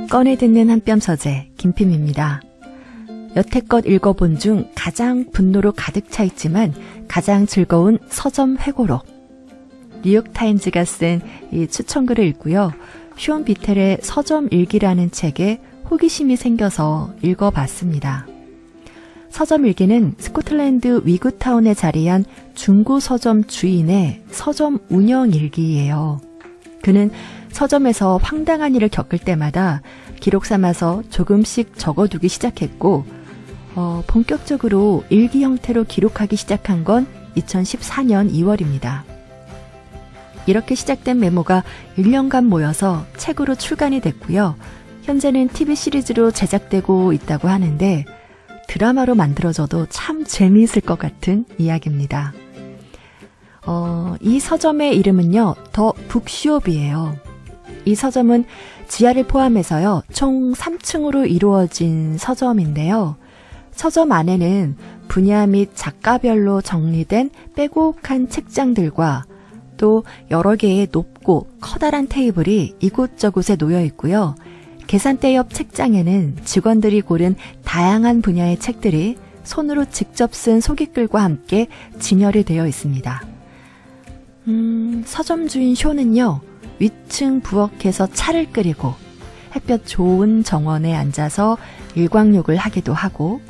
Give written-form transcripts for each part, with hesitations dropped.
꺼내 듣는 한뼘 서재 김필미입니다. 여태껏 읽어본 중 가장 분노로 가득 차 있지만 가장 즐거운 서점 회고록. 뉴욕타임즈가 쓴 이 추천글을 읽고요. 쇼온 비텔의 서점 일기라는 책에 호기심이 생겨서 읽어봤습니다. 서점 일기는 스코틀랜드 위그타운에 자리한 중고 서점 주인의 서점 운영 일기예요. 그는 서점에서 황당한 일을 겪을 때마다 기록 삼아서 조금씩 적어두기 시작했고 본격적으로 일기 형태로 기록하기 시작한 건 2014년 2월입니다. 이렇게 시작된 메모가 1년간 모여서 책으로 출간이 됐고요. 현재는 TV 시리즈로 제작되고 있다고 하는데 드라마로 만들어져도 참 재미있을 것 같은 이야기입니다. 이 서점의 이름은요, 더 북숍이에요. 이 서점은 지하를 포함해서요, 총 3층으로 이루어진 서점인데요. 서점 안에는 분야 및 작가별로 정리된 빼곡한 책장들과 또 여러 개의 높고 커다란 테이블이 이곳저곳에 놓여 있고요. 계산대 옆 책장에는 직원들이 고른 다양한 분야의 책들이 손으로 직접 쓴 소깃글과 함께 진열이 되어 있습니다. 서점 주인 쇼는요, 위층 부엌에서 차를 끓이고 햇볕 좋은 정원에 앉아서 일광욕을 하기도 하고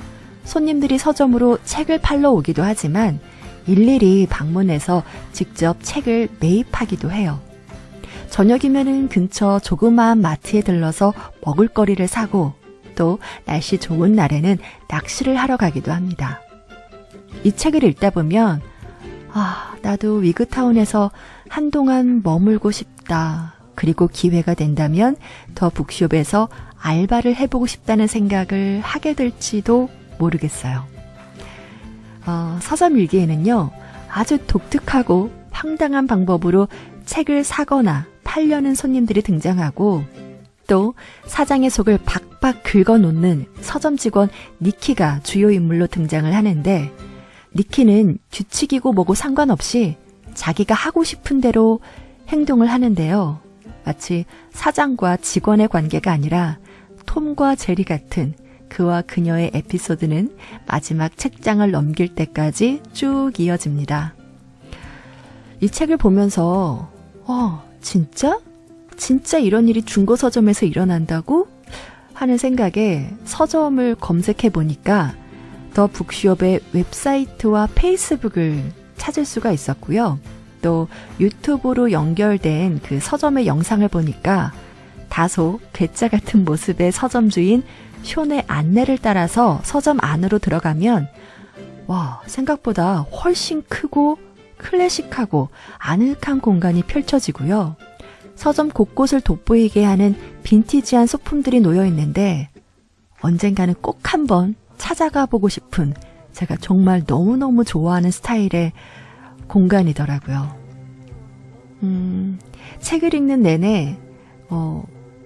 손님들이 서점으로 책을 팔러 오기도 하지만 일일이 방문해서 직접 책을 매입하기도 해요. 저녁이면은 근처 조그마한 마트에 들러서 먹을거리를 사고 또 날씨 좋은 날에는 낚시를 하러 가기도 합니다. 이 책을 읽다 보면 나도 위그타운에서 한동안 머물고 싶다. 그리고 기회가 된다면 더 북숍에서 알바를 해보고 싶다는 생각을 하게 될지도 모르겠어요. 서점 일기에는요, 아주 독특하고 황당한 방법으로 책을 사거나 팔려는 손님들이 등장하고 또 사장의 속을 박박 긁어놓는 서점 직원 니키가 주요 인물로 등장을 하는데 니키는 규칙이고 뭐고 상관없이 자기가 하고 싶은 대로 행동을 하는데요. 마치 사장과 직원의 관계가 아니라 톰과 제리 같은 그와 그녀의 에피소드는 마지막 책장을 넘길 때까지 쭉 이어집니다. 이 책을 보면서 진짜? 진짜 이런 일이 중고 서점에서 일어난다고? 하는 생각에 서점을 검색해 보니까 더 북숍의 웹사이트와 페이스북을 찾을 수가 있었고요. 또 유튜브로 연결된 그 서점의 영상을 보니까 다소 괴짜 같은 모습의 서점 주인 쇼의 안내를 따라서 서점 안으로 들어가면 생각보다 훨씬 크고 클래식하고 아늑한 공간이 펼쳐지고요. 서점 곳곳을 돋보이게 하는 빈티지한 소품들이 놓여 있는데 언젠가는 꼭 한번 찾아가 보고 싶은 제가 정말 너무너무 좋아하는 스타일의 공간이더라고요. 책을 읽는 내내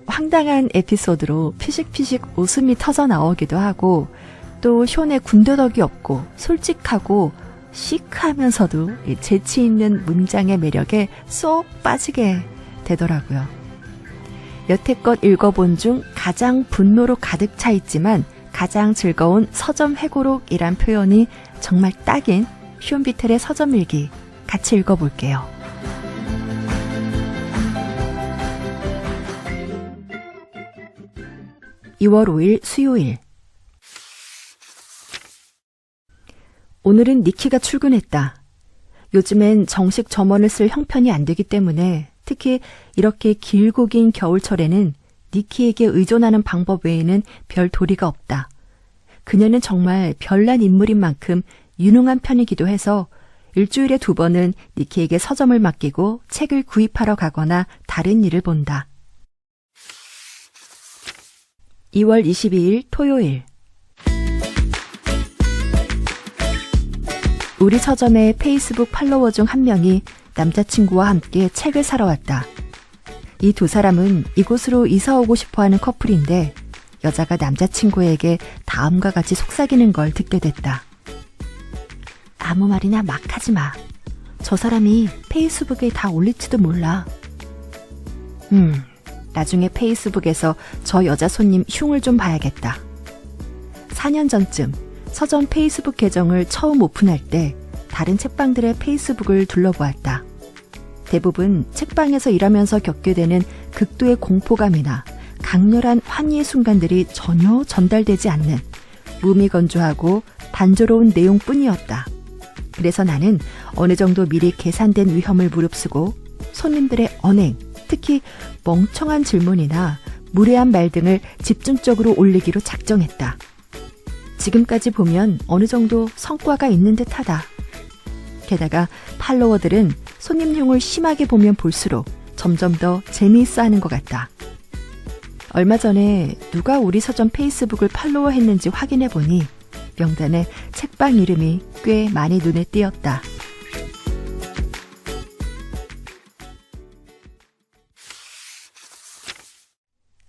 황당한 에피소드로 피식피식 웃음이 터져 나오기도 하고 또 쇼의 군더더기 없고 솔직하고 시크하면서도 재치 있는 문장의 매력에 쏙 빠지게 되더라고요. 여태껏 읽어본 중 가장 분노로 가득 차 있지만 가장 즐거운 서점 회고록이란 표현이 정말 딱인 쇼온 비텔의 서점 일기 같이 읽어볼게요. 2월 5일 수요일. 오늘은 니키가 출근했다. 요즘엔 정식 점원을 쓸 형편이 안 되기 때문에 특히 이렇게 길고 긴 겨울철에는 니키에게 의존하는 방법 외에는 별 도리가 없다. 그녀는 정말 별난 인물인 만큼 유능한 편이기도 해서 일주일에 2번은 니키에게 서점을 맡기고 책을 구입하러 가거나 다른 일을 본다. 2월 22일 토요일. 우리 서점의 페이스북 팔로워 중 한 명이 남자친구와 함께 책을 사러 왔다. 이 두 사람은 이곳으로 이사 오고 싶어하는 커플인데 여자가 남자친구에게 다음과 같이 속삭이는 걸 듣게 됐다. 아무 말이나 막 하지 마. 저 사람이 페이스북에 다 올릴지도 몰라. 나중에 페이스북에서 저 여자 손님 흉을 좀 봐야겠다. 4년 전쯤 서점 페이스북 계정을 처음 오픈할 때 다른 책방들의 페이스북을 둘러보았다. 대부분 책방에서 일하면서 겪게 되는 극도의 공포감이나 강렬한 환희의 순간들이 전혀 전달되지 않는 무미건조하고 단조로운 내용뿐이었다. 그래서 나는 어느 정도 미리 계산된 위험을 무릅쓰고 손님들의 언행, 특히 멍청한 질문이나 무례한 말 등을 집중적으로 올리기로 작정했다. 지금까지 보면 어느 정도 성과가 있는 듯하다. 게다가 팔로워들은 손님 흉을 심하게 보면 볼수록 점점 더 재미있어 하는 것 같다. 얼마 전에 누가 우리 서점 페이스북을 팔로워했는지 확인해보니 명단에 책방 이름이 꽤 많이 눈에 띄었다.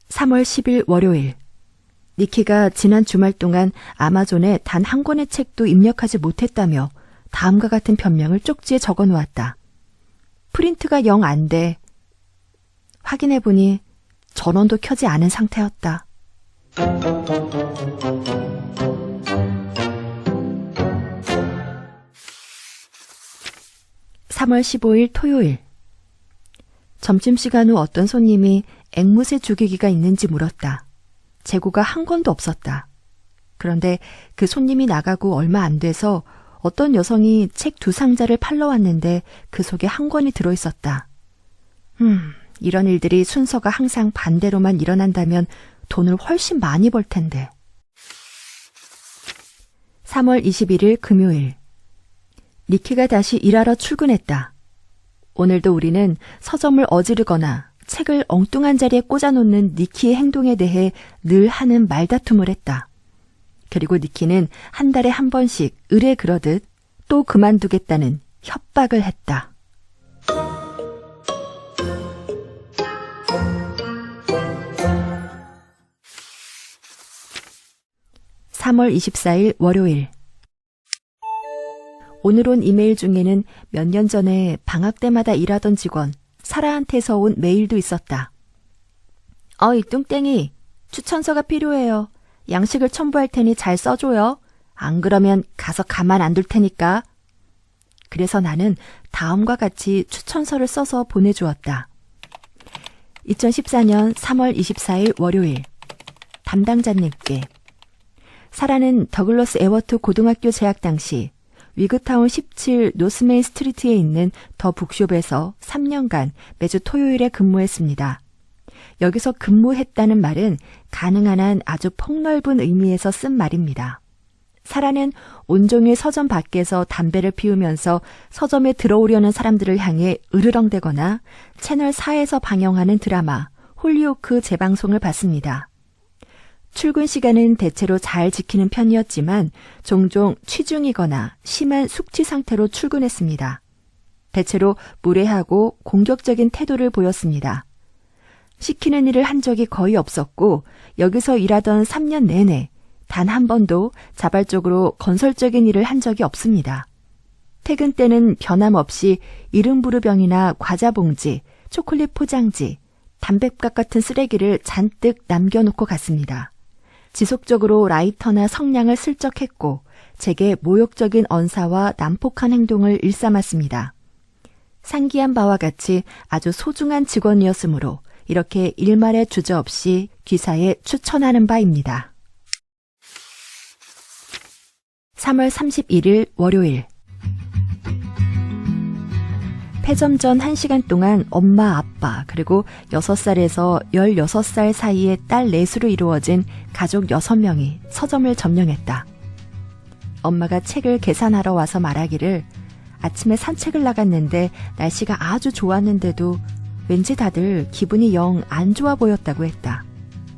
(3월 10일) 월요일. 니키가 지난 주말 동안 아마존에 단 한 권의 책도 입력하지 못했다며 다음과 같은 변명을 쪽지에 적어놓았다. 프린트가 영 안 돼. 확인해보니 전원도 켜지 않은 상태였다. (3월 15일) 토요일. 점심시간 후 어떤 손님이 앵무새 죽이기가 있는지 물었다. 재고가 한 권도 없었다. 그런데 그 손님이 나가고 얼마 안 돼서 어떤 여성이 책 2상자를 팔러 왔는데 그 속에 한 권이 들어있었다. 이런 일들이 순서가 항상 반대로만 일어난다면 돈을 훨씬 많이 벌 텐데. (3월 21일) 금요일. 니키가 다시 일하러 출근했다. 오늘도 우리는 서점을 어지르거나 책을 엉뚱한 자리에 꽂아놓는 니키의 행동에 대해 늘 하는 말다툼을 했다. 그리고 니키는 한 달에 한 번씩 의뢰 그러듯 또 그만두겠다는 협박을 했다. (3월 24일) 월요일. 오늘 온 이메일 중에는 몇 년 전에 방학 때마다 일하던 직원 사라한테서 온 메일도 있었다. 어이 뚱땡이, 추천서가 필요해요. 양식을 첨부할 테니 잘 써줘요. 안 그러면 가서 가만 안 둘 테니까. 그래서 나는 다음과 같이 추천서를 써서 보내주었다. 2014년 3월 24일 월요일. 담당자님께. 사라는 더글러스 에워트 고등학교 재학 당시 위그타운 17 노스메인 스트리트에 있는 더 북숍에서 3년간 매주 토요일에 근무했습니다. 여기서 근무했다는 말은 가능한 한 아주 폭넓은 의미에서 쓴 말입니다. 사라는 온종일 서점 밖에서 담배를 피우면서 서점에 들어오려는 사람들을 향해 으르렁대거나 채널 4에서 방영하는 드라마 홀리오크 재방송을 봤습니다. 출근 시간은 대체로 잘 지키는 편이었지만 종종 취중이거나 심한 숙취 상태로 출근했습니다. 대체로 무례하고 공격적인 태도를 보였습니다. 시키는 일을 한 적이 거의 없었고 여기서 일하던 3년 내내 단 한 번도 자발적으로 건설적인 일을 한 적이 없습니다. 퇴근 때는 변함없이 이름부르병이나 과자 봉지, 초콜릿 포장지, 담뱃값 같은 쓰레기를 잔뜩 남겨놓고 갔습니다. 지속적으로 라이터나 성냥을 슬쩍 했고 제게 모욕적인 언사와 난폭한 행동을 일삼았습니다. 상기한 바와 같이 아주 소중한 직원이었으므로 이렇게 일말의 주저없이 기사에 추천하는 바입니다. 3월 31일 월요일. 폐점 전 1시간 동안 엄마, 아빠, 그리고 6살에서 16살 사이의 딸 넷으로 이루어진 가족 6명이 서점을 점령했다. 엄마가 책을 계산하러 와서 말하기를 아침에 산책을 나갔는데 날씨가 아주 좋았는데도 왠지 다들 기분이 영 안 좋아 보였다고 했다.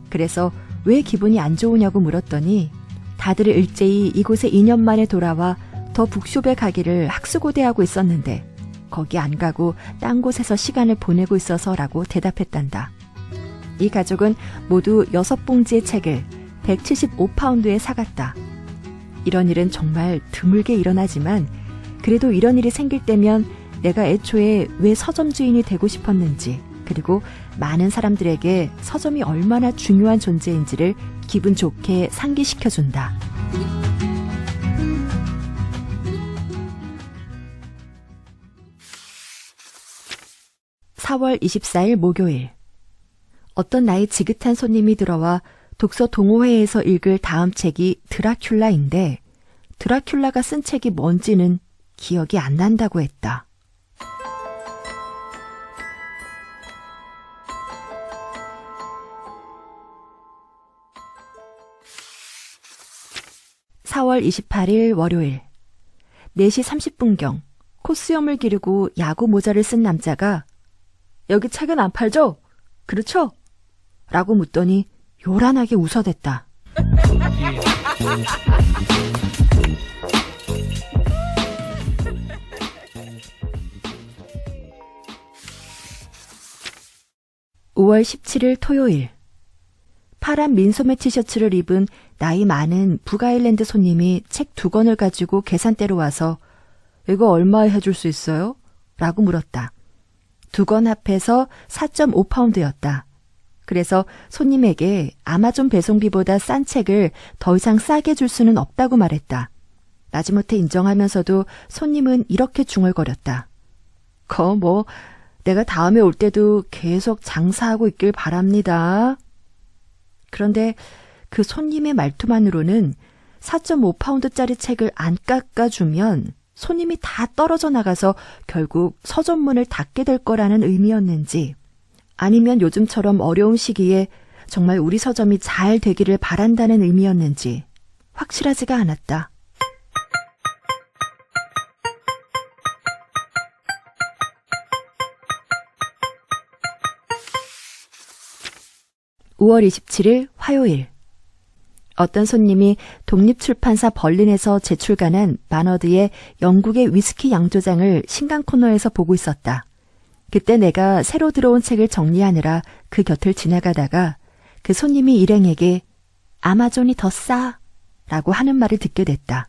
그래서 왜 기분이 안 좋으냐고 물었더니 다들 일제히 이곳에 2년 만에 돌아와 더 북숍에 가기를 학수고대하고 있었는데 거기 안 가고 딴 곳에서 시간을 보내고 있어서라고 대답했단다. 이 가족은 모두 6봉지의 책을 175파운드에 사갔다. 이런 일은 정말 드물게 일어나지만 그래도 이런 일이 생길 때면 내가 애초에 왜 서점 주인이 되고 싶었는지 그리고 많은 사람들에게 서점이 얼마나 중요한 존재인지를 기분 좋게 상기시켜준다. 4월 24일 목요일. 어떤 나이 지긋한 손님이 들어와 독서 동호회에서 읽을 다음 책이 드라큘라인데 드라큘라가 쓴 책이 뭔지는 기억이 안 난다고 했다. (4월 28일) 월요일 4시 30분경 콧수염을 기르고 야구 모자를 쓴 남자가 여기 책은 안 팔죠? 그렇죠? 라고 묻더니 요란하게 웃어댔다. (5월 17일) 토요일 파란 민소매 티셔츠를 입은 나이 많은 북아일랜드 손님이 책 2권을 가지고 계산대로 와서 이거 얼마에 해줄 수 있어요? 라고 물었다. 2권 합해서 4.5파운드였다. 그래서 손님에게 아마존 배송비보다 싼 책을 더 이상 싸게 줄 수는 없다고 말했다. 마지못해 인정하면서도 손님은 이렇게 중얼거렸다. 내가 다음에 올 때도 계속 장사하고 있길 바랍니다. 그런데 그 손님의 말투만으로는 4.5파운드짜리 책을 안 깎아주면 손님이 다 떨어져 나가서 결국 서점문을 닫게 될 거라는 의미였는지 아니면 요즘처럼 어려운 시기에 정말 우리 서점이 잘 되기를 바란다는 의미였는지 확실하지가 않았다. (5월 27일) 화요일 어떤 손님이 독립출판사 벌린에서 제출간한 바너드의 영국의 위스키 양조장을 신간 코너에서 보고 있었다. 그때 내가 새로 들어온 책을 정리하느라 그 곁을 지나가다가 그 손님이 일행에게 아마존이 더 싸 라고 하는 말을 듣게 됐다.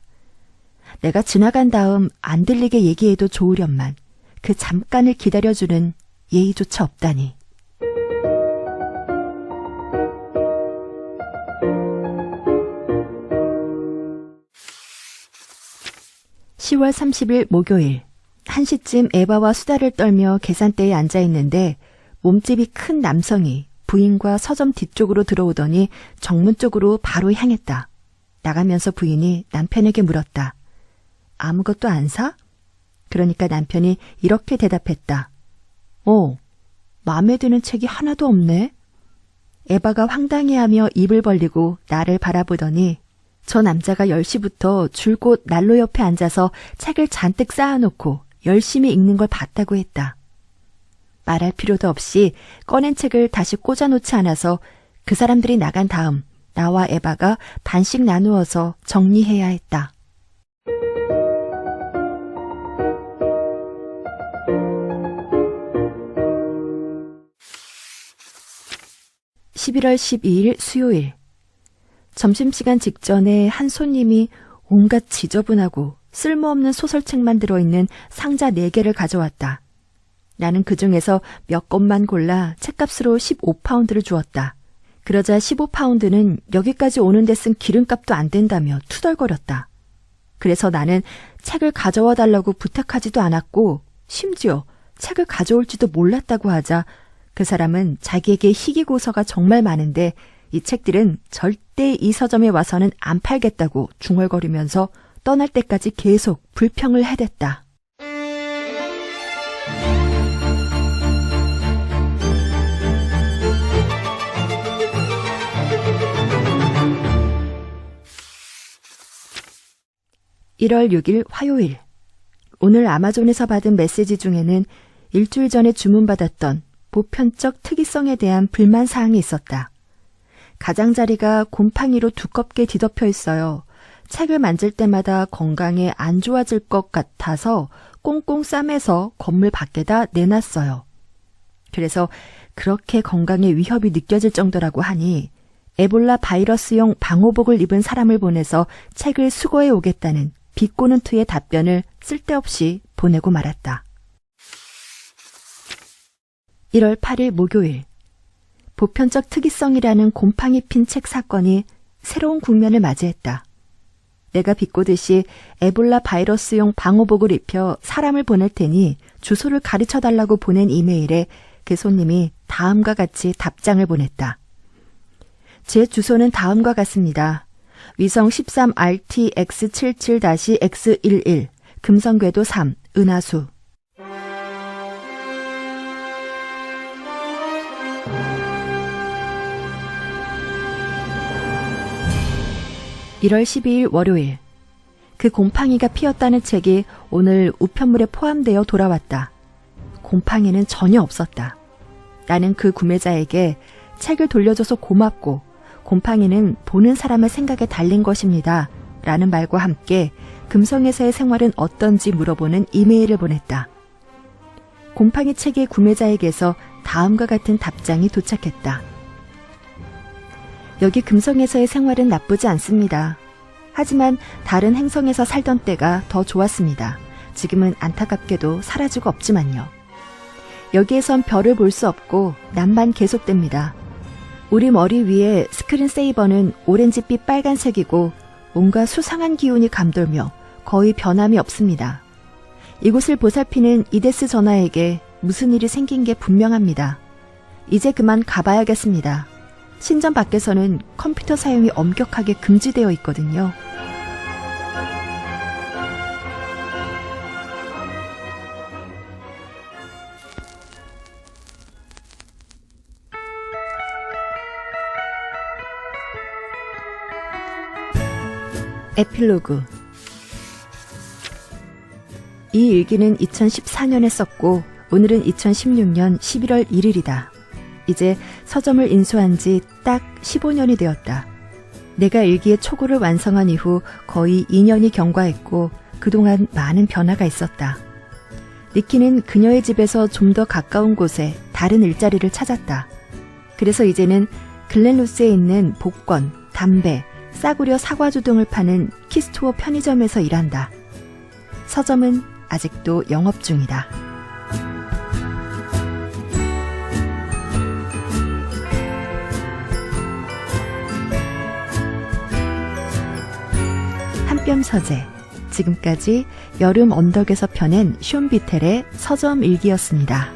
내가 지나간 다음 안 들리게 얘기해도 좋으련만 그 잠깐을 기다려주는 예의조차 없다니. 10월 30일 목요일 1시쯤 에바와 수다를 떨며 계산대에 앉아있는데 몸집이 큰 남성이 부인과 서점 뒤쪽으로 들어오더니 정문 쪽으로 바로 향했다. 나가면서 부인이 남편에게 물었다. 아무것도 안 사? 그러니까 남편이 이렇게 대답했다. 마음에 드는 책이 하나도 없네. 에바가 황당해하며 입을 벌리고 나를 바라보더니 저 남자가 10시부터 줄곧 난로 옆에 앉아서 책을 잔뜩 쌓아놓고 열심히 읽는 걸 봤다고 했다. 말할 필요도 없이 꺼낸 책을 다시 꽂아놓지 않아서 그 사람들이 나간 다음 나와 에바가 반씩 나누어서 정리해야 했다. 11월 12일 수요일 점심시간 직전에 한 손님이 온갖 지저분하고 쓸모없는 소설책만 들어있는 상자 4개를 가져왔다. 나는 그 중에서 몇 권만 골라 책값으로 15파운드를 주었다. 그러자 15파운드는 여기까지 오는 데 쓴 기름값도 안 된다며 투덜거렸다. 그래서 나는 책을 가져와 달라고 부탁하지도 않았고 심지어 책을 가져올지도 몰랐다고 하자 그 사람은 자기에게 희귀고서가 정말 많은데 이 책들은 절대 이 서점에 와서는 안 팔겠다고 중얼거리면서 떠날 때까지 계속 불평을 해댔다. (1월 6일) 화요일 오늘 아마존에서 받은 메시지 중에는 일주일 전에 주문받았던 보편적 특이성에 대한 불만 사항이 있었다. 가장자리가 곰팡이로 두껍게 뒤덮여 있어요. 책을 만질 때마다 건강에 안 좋아질 것 같아서 꽁꽁 싸매서 건물 밖에다 내놨어요. 그래서 그렇게 건강에 위협이 느껴질 정도라고 하니 에볼라 바이러스용 방호복을 입은 사람을 보내서 책을 수거해 오겠다는 비꼬는 투의 답변을 쓸데없이 보내고 말았다. 1월 8일 목요일. 보편적 특이성이라는 곰팡이 핀 책 사건이 새로운 국면을 맞이했다. 내가 비꼬듯이 에볼라 바이러스용 방호복을 입혀 사람을 보낼 테니 주소를 가르쳐달라고 보낸 이메일에 그 손님이 다음과 같이 답장을 보냈다. 제 주소는 다음과 같습니다. 위성 13RTX77-X11 금성궤도 3 은하수. (1월 12일) 월요일. 그 곰팡이가 피었다는 책이 오늘 우편물에 포함되어 돌아왔다. 곰팡이는 전혀 없었다. 나는 그 구매자에게 책을 돌려줘서 고맙고 곰팡이는 보는 사람의 생각에 달린 것입니다. 라는 말과 함께 금성에서의 생활은 어떤지 물어보는 이메일을 보냈다. 곰팡이 책의 구매자에게서 다음과 같은 답장이 도착했다. 여기 금성에서의 생활은 나쁘지 않습니다. 하지만 다른 행성에서 살던 때가 더 좋았습니다. 지금은 안타깝게도 사라지고 없지만요. 여기에선 별을 볼 수 없고 낮만 계속됩니다. 우리 머리 위에 스크린세이버는 오렌지빛 빨간색이고 뭔가 수상한 기운이 감돌며 거의 변함이 없습니다. 이곳을 보살피는 이데스 전하에게 무슨 일이 생긴 게 분명합니다. 이제 그만 가봐야겠습니다. 신전 밖에서는 컴퓨터 사용이 엄격하게 금지되어 있거든요. 에필로그. 이 일기는 2014년에 썼고 오늘은 2016년 11월 1일이다. 이제 서점을 인수한 지 딱 15년이 되었다. 내가 일기의 초고를 완성한 이후 거의 2년이 경과했고 그동안 많은 변화가 있었다. 니키는 그녀의 집에서 좀 더 가까운 곳에 다른 일자리를 찾았다. 그래서 이제는 글렌로스에 있는 복권, 담배, 싸구려 사과주 등을 파는 키스토어 편의점에서 일한다. 서점은 아직도 영업 중이다. 한뼘 서재. 지금까지 여름 언덕에서 펴낸 숀 비텔의 서점 일기였습니다.